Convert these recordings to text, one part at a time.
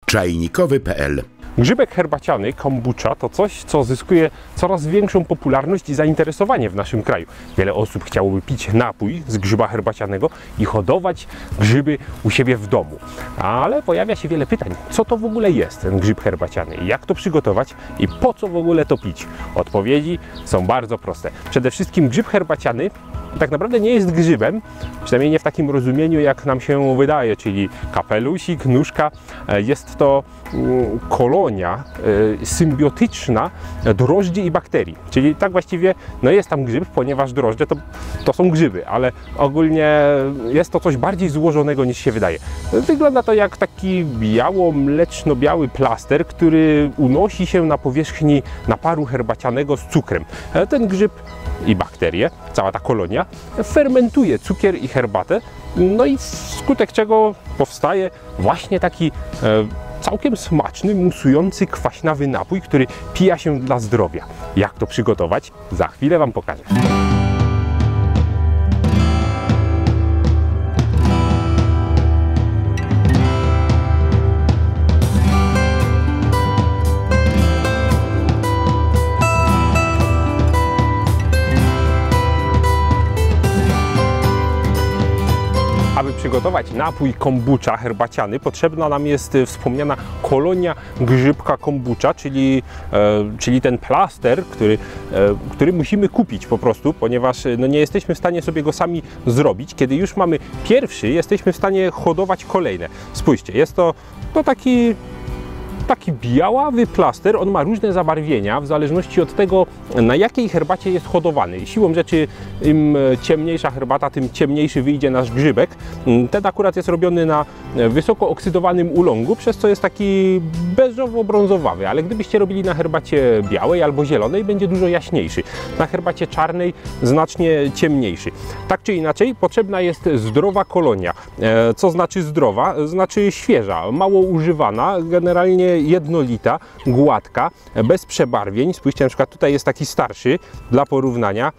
czajnikowy.pl. Grzybek herbaciany, kombucha, to coś, co zyskuje coraz większą popularność i zainteresowanie w naszym kraju. Wiele osób chciałoby pić napój z grzyba herbacianego i hodować grzyby u siebie w domu. Ale pojawia się wiele pytań, co to w ogóle jest ten grzyb herbaciany, jak to przygotować i po co w ogóle to pić? Odpowiedzi są bardzo proste. Przede wszystkim grzyb herbaciany tak naprawdę nie jest grzybem, przynajmniej nie w takim rozumieniu, jak nam się wydaje, czyli kapelusik, nóżka. Jest to kolonia symbiotyczna drożdży i bakterii. Czyli tak właściwie no jest tam grzyb, ponieważ drożdże to są grzyby, ale ogólnie jest to coś bardziej złożonego niż się wydaje. Wygląda to jak taki biało-mleczno-biały plaster, który unosi się na powierzchni naparu herbacianego z cukrem. Ten grzyb i bakterie, cała ta kolonia, fermentuje cukier i herbatę, no i wskutek czego powstaje właśnie taki całkiem smaczny, musujący, kwaśnawy napój, który pija się dla zdrowia. Jak to przygotować? Za chwilę Wam pokażę. Aby przygotować napój kombucha herbaciany, potrzebna nam jest wspomniana kolonia grzybka kombucha, czyli ten plaster, który musimy kupić po prostu, ponieważ no, nie jesteśmy w stanie sobie go sami zrobić. Kiedy już mamy pierwszy, jesteśmy w stanie hodować kolejne. Spójrzcie, jest to taki białawy plaster, on ma różne zabarwienia w zależności od tego, na jakiej herbacie jest hodowany. Siłą rzeczy im ciemniejsza herbata, tym ciemniejszy wyjdzie nasz grzybek. Ten akurat jest robiony na wysoko oksydowanym ulongu, przez co jest taki beżowo-brązowawy, ale gdybyście robili na herbacie białej albo zielonej, będzie dużo jaśniejszy. Na herbacie czarnej znacznie ciemniejszy. Tak czy inaczej, potrzebna jest zdrowa kolonia. Co znaczy zdrowa? Znaczy świeża, mało używana, generalnie jednolita, gładka, bez przebarwień. Spójrzcie, na przykład tutaj jest taki starszy, dla porównania.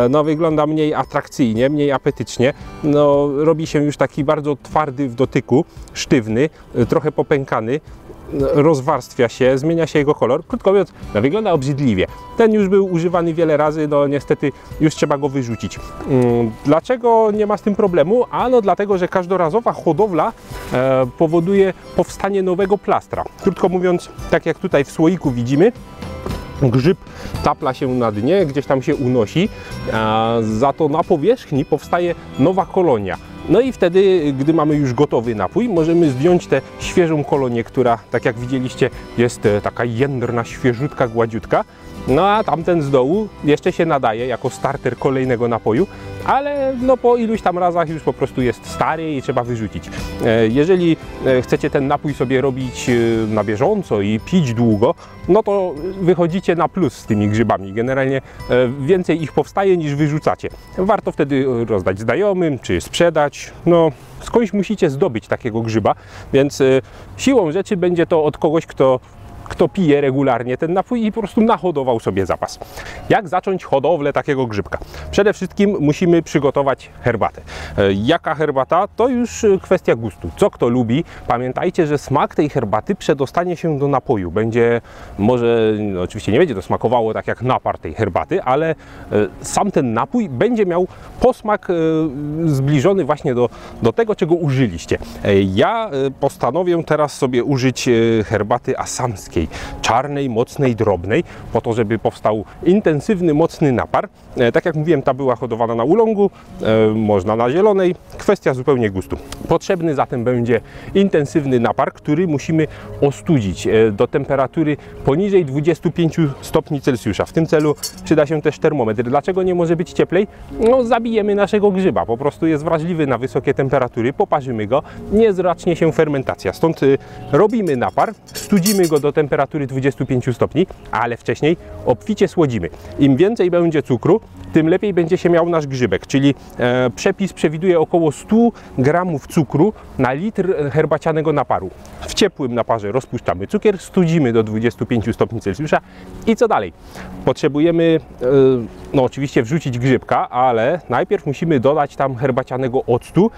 No, wygląda mniej atrakcyjnie, mniej apetycznie. No, robi się już taki bardzo twardy w dotyku, sztywny, trochę popękany. Rozwarstwia się, zmienia się jego kolor. Krótko mówiąc, no, wygląda obrzydliwie. Ten już był używany wiele razy, no niestety już trzeba go wyrzucić. Dlaczego nie ma z tym problemu? Ano dlatego, że każdorazowa hodowla powoduje powstanie nowego plastra. Krótko mówiąc, tak jak tutaj w słoiku widzimy, grzyb tapla się na dnie, gdzieś tam się unosi, za to na powierzchni powstaje nowa kolonia. No i wtedy, gdy mamy już gotowy napój, możemy zdjąć tę świeżą kolonię, która, tak jak widzieliście, jest taka jędrna, świeżutka, gładziutka. No a tamten z dołu jeszcze się nadaje jako starter kolejnego napoju, ale no po iluś tam razach już po prostu jest stary i trzeba wyrzucić. Jeżeli chcecie ten napój sobie robić na bieżąco i pić długo, no to wychodzicie na plus z tymi grzybami. Generalnie więcej ich powstaje niż wyrzucacie. Warto wtedy rozdać znajomym czy sprzedać. No, skądś musicie zdobyć takiego grzyba, więc siłą rzeczy będzie to od kogoś, kto pije regularnie ten napój i po prostu nahodował sobie zapas. Jak zacząć hodowlę takiego grzybka? Przede wszystkim musimy przygotować herbatę. Jaka herbata? To już kwestia gustu. Co kto lubi. Pamiętajcie, że smak tej herbaty przedostanie się do napoju. Będzie może, no oczywiście nie będzie to smakowało tak jak napar tej herbaty, ale sam ten napój będzie miał posmak zbliżony właśnie do tego, czego użyliście. Ja postanowię teraz sobie użyć herbaty asamskiej. Czarnej, mocnej, drobnej, po to, żeby powstał intensywny, mocny napar. Tak jak mówiłem, ta była hodowana na ulongu, można na zielonej, kwestia zupełnie gustu. Potrzebny zatem będzie intensywny napar, który musimy ostudzić do temperatury poniżej 25 stopni Celsjusza. W tym celu przyda się też termometr. Dlaczego nie może być cieplej? No, zabijemy naszego grzyba, po prostu jest wrażliwy na wysokie temperatury, poparzymy go, nie zacznie się fermentacja. Stąd robimy napar, studzimy go do temperatury 25 stopni, ale wcześniej obficie słodzimy. Im więcej będzie cukru, tym lepiej będzie się miał nasz grzybek, czyli przepis przewiduje około 100 gramów cukru na litr herbacianego naparu. W ciepłym naparze rozpuszczamy cukier, studzimy do 25 stopni Celsjusza i co dalej? Potrzebujemy no oczywiście wrzucić grzybka, ale najpierw musimy dodać tam herbacianego octu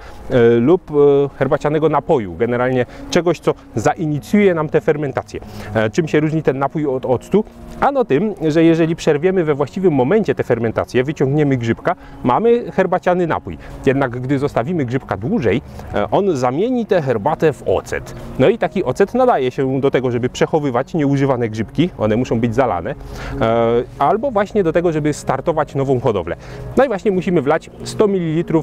lub herbacianego napoju, generalnie czegoś, co zainicjuje nam tę fermentację. Czym się różni ten napój od octu? Ano tym, że jeżeli przerwiemy we właściwym momencie tę fermentację, wyciągniemy grzybka, mamy herbaciany napój. Jednak gdy zostawimy grzybka dłużej, on zamieni tę herbatę w ocet. No i taki ocet nadaje się do tego, żeby przechowywać nieużywane grzybki, one muszą być zalane, albo właśnie do tego, żeby startować nową hodowlę. No i właśnie musimy wlać 100 ml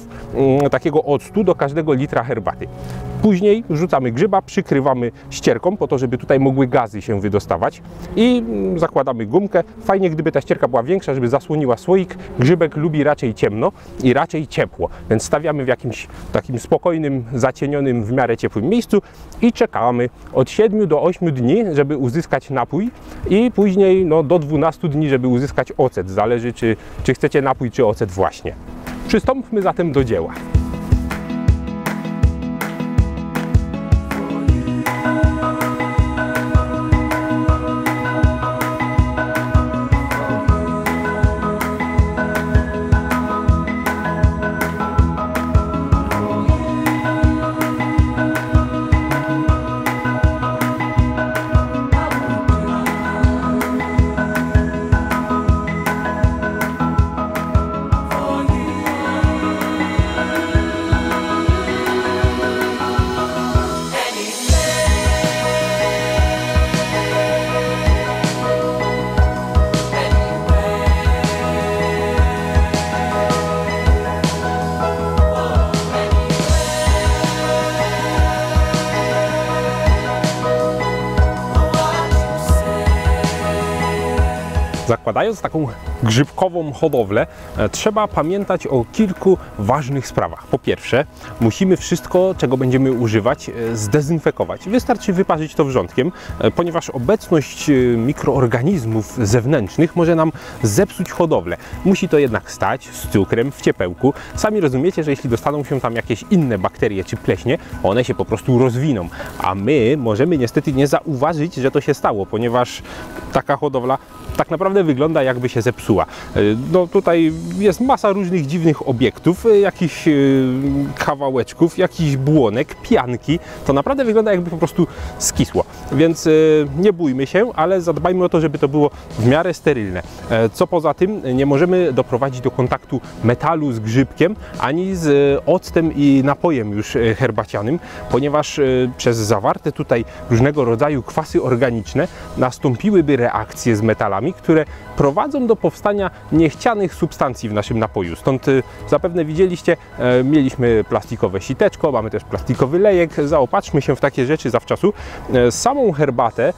takiego octu do każdego litra herbaty. Później rzucamy grzyba, przykrywamy ścierką po to, żeby tutaj mogły gazy się wydostawać i zakładamy gumkę. Fajnie, gdyby ta ścierka była większa, żeby zasłoniła słoik. Grzybek lubi raczej ciemno i raczej ciepło, więc stawiamy w jakimś takim spokojnym, zacienionym, w miarę ciepłym miejscu i czekamy od 7 do 8 dni, żeby uzyskać napój i później no, do 12 dni, żeby uzyskać ocet. Zależy, czy chcecie napój, czy ocet właśnie. Przystąpmy zatem do dzieła. Zakładając taką grzybkową hodowlę, trzeba pamiętać o kilku ważnych sprawach. Po pierwsze, musimy wszystko, czego będziemy używać, zdezynfekować. Wystarczy wyparzyć to wrzątkiem, ponieważ obecność mikroorganizmów zewnętrznych może nam zepsuć hodowlę. Musi to jednak stać z cukrem w ciepełku. Sami rozumiecie, że jeśli dostaną się tam jakieś inne bakterie czy pleśnie, one się po prostu rozwiną. A my możemy niestety nie zauważyć, że to się stało, ponieważ taka hodowla tak naprawdę wygląda, jakby się zepsuła. No tutaj jest masa różnych dziwnych obiektów, jakichś kawałeczków, jakichś błonek, pianki. To naprawdę wygląda, jakby po prostu skisło. Więc nie bójmy się, ale zadbajmy o to, żeby to było w miarę sterylne. Co poza tym, nie możemy doprowadzić do kontaktu metalu z grzybkiem, ani z octem i napojem już herbacianym, ponieważ przez zawarte tutaj różnego rodzaju kwasy organiczne nastąpiłyby reakcje z metalami, które prowadzą do powstania niechcianych substancji w naszym napoju. Stąd zapewne widzieliście, mieliśmy plastikowe siteczko, mamy też plastikowy lejek. Zaopatrzmy się w takie rzeczy zawczasu. Samą herbatę,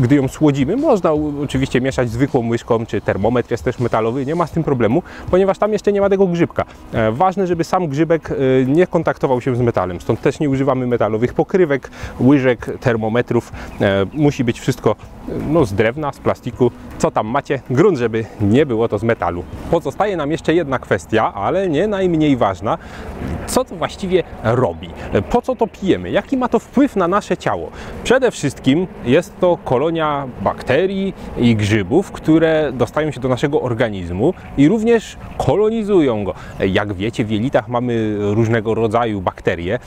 gdy ją słodzimy, można oczywiście mieszać zwykłą łyżką, czy termometr jest też metalowy, nie ma z tym problemu, ponieważ tam jeszcze nie ma tego grzybka. Ważne, żeby sam grzybek nie kontaktował się z metalem, stąd też nie używamy metalowych pokrywek, łyżek, termometrów. Musi być wszystko no, z drewna, z plastiku, co tam macie, grunt, żeby nie było to z metalu. Pozostaje nam jeszcze jedna kwestia, ale nie najmniej ważna. Co to właściwie robi? Po co to pijemy? Jaki ma to wpływ na nasze ciało? Przede wszystkim jest to kolonia bakterii i grzybów, które dostają się do naszego organizmu i również kolonizują go. Jak wiecie, w jelitach mamy różnego rodzaju bakterie,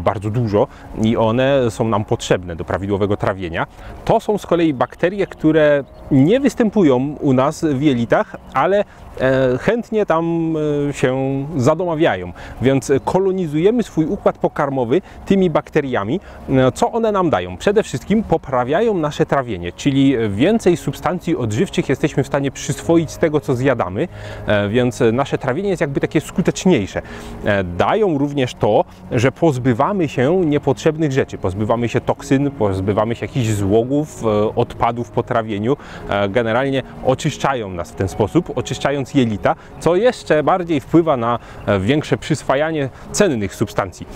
bardzo dużo, i one są nam potrzebne do prawidłowego trawienia. To są z kolei bakterie, które nie występują u nas w jelitach, ale chętnie tam się zadomawiają, więc kolonizujemy swój układ pokarmowy tymi bakteriami. Co one nam dają? Przede wszystkim poprawiają nasze trawienie, czyli więcej substancji odżywczych jesteśmy w stanie przyswoić z tego, co zjadamy, więc nasze trawienie jest jakby takie skuteczniejsze. Dają również to, że pozbywamy się niepotrzebnych rzeczy, pozbywamy się toksyn, pozbywamy się jakichś złogów, odpadów po trawieniu. Generalnie oczyszczają nas w ten sposób, oczyszczając jelita, co jeszcze bardziej wpływa na większe przyswajanie cennych substancji.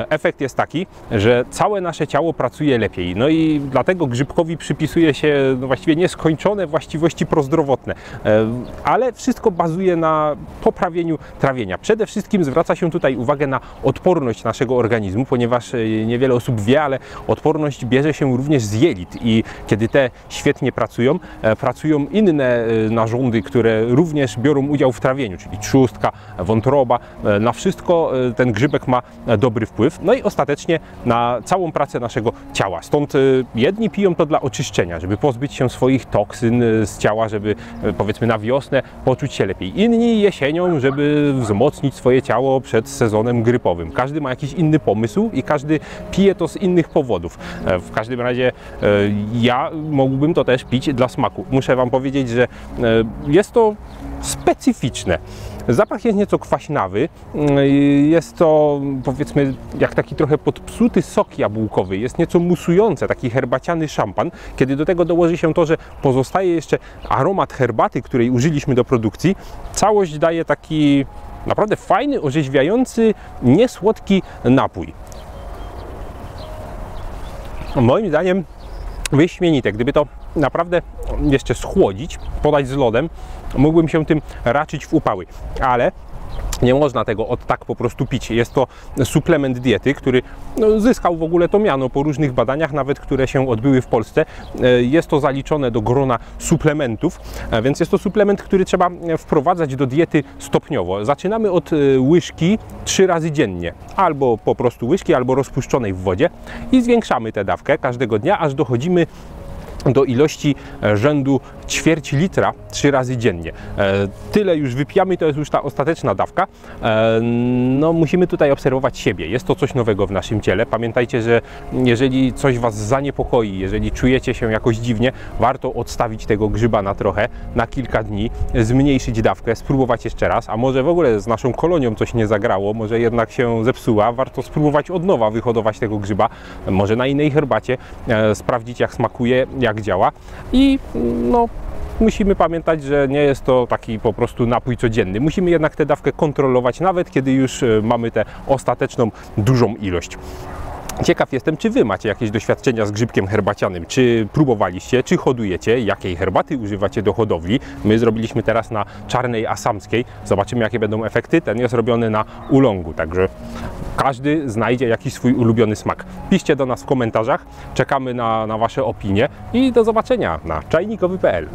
Efekt jest taki, że całe nasze ciało pracuje lepiej. No i dlatego grzybkowi przypisuje się no właściwie nieskończone właściwości prozdrowotne. Ale wszystko bazuje na poprawieniu trawienia. Przede wszystkim zwraca się tutaj uwagę na odporność naszego organizmu, ponieważ niewiele osób wie, ale odporność bierze się również z jelit i kiedy te świetnie pracują, kolonią pracują inne narządy, które również biorą udział w trawieniu, czyli trzustka, wątroba. Na wszystko ten grzybek ma dobry wpływ, no i ostatecznie na całą pracę naszego ciała. Stąd jedni piją to dla oczyszczenia, żeby pozbyć się swoich toksyn z ciała, żeby powiedzmy na wiosnę poczuć się lepiej. Inni jesienią, żeby wzmocnić swoje ciało przed sezonem grypowym. Każdy ma jakiś inny pomysł i każdy pije to z innych powodów. W każdym razie ja mógłbym to też pić dla smaku. Muszę Wam powiedzieć, że jest to specyficzne. Zapach jest nieco kwaśnawy, jest to powiedzmy jak taki trochę podpsuty sok jabłkowy, jest nieco musujące, taki herbaciany szampan. Kiedy do tego dołoży się to, że pozostaje jeszcze aromat herbaty, której użyliśmy do produkcji, całość daje taki naprawdę fajny, orzeźwiający, niesłodki napój. Moim zdaniem wyśmienite. Gdyby to naprawdę jeszcze schłodzić, podać z lodem, mógłbym się tym raczyć w upały, ale nie można tego od tak po prostu pić. Jest to suplement diety, który zyskał w ogóle to miano po różnych badaniach, nawet które się odbyły w Polsce. Jest to zaliczone do grona suplementów, więc jest to suplement, który trzeba wprowadzać do diety stopniowo. Zaczynamy od łyżki 3 razy dziennie, albo po prostu łyżki, albo rozpuszczonej w wodzie i zwiększamy tę dawkę każdego dnia, aż dochodzimy do ilości rzędu ćwierć litra 3 razy dziennie. Tyle już wypijamy, to jest już ta ostateczna dawka. No, musimy tutaj obserwować siebie. Jest to coś nowego w naszym ciele. Pamiętajcie, że jeżeli coś Was zaniepokoi, jeżeli czujecie się jakoś dziwnie, warto odstawić tego grzyba na trochę, na kilka dni, zmniejszyć dawkę, spróbować jeszcze raz, a może w ogóle z naszą kolonią coś nie zagrało, może jednak się zepsuła, warto spróbować od nowa wyhodować tego grzyba, może na innej herbacie, sprawdzić jak smakuje, jak działa i no, musimy pamiętać, że nie jest to taki po prostu napój codzienny. Musimy jednak tę dawkę kontrolować, nawet kiedy już mamy tę ostateczną, dużą ilość. Ciekaw jestem, czy Wy macie jakieś doświadczenia z grzybkiem herbacianym, czy próbowaliście, czy hodujecie, jakiej herbaty używacie do hodowli. My zrobiliśmy teraz na czarnej asamskiej, zobaczymy jakie będą efekty. Ten jest robiony na ulongu, także każdy znajdzie jakiś swój ulubiony smak. Piszcie do nas w komentarzach, czekamy na Wasze opinie i do zobaczenia na czajnikowy.pl.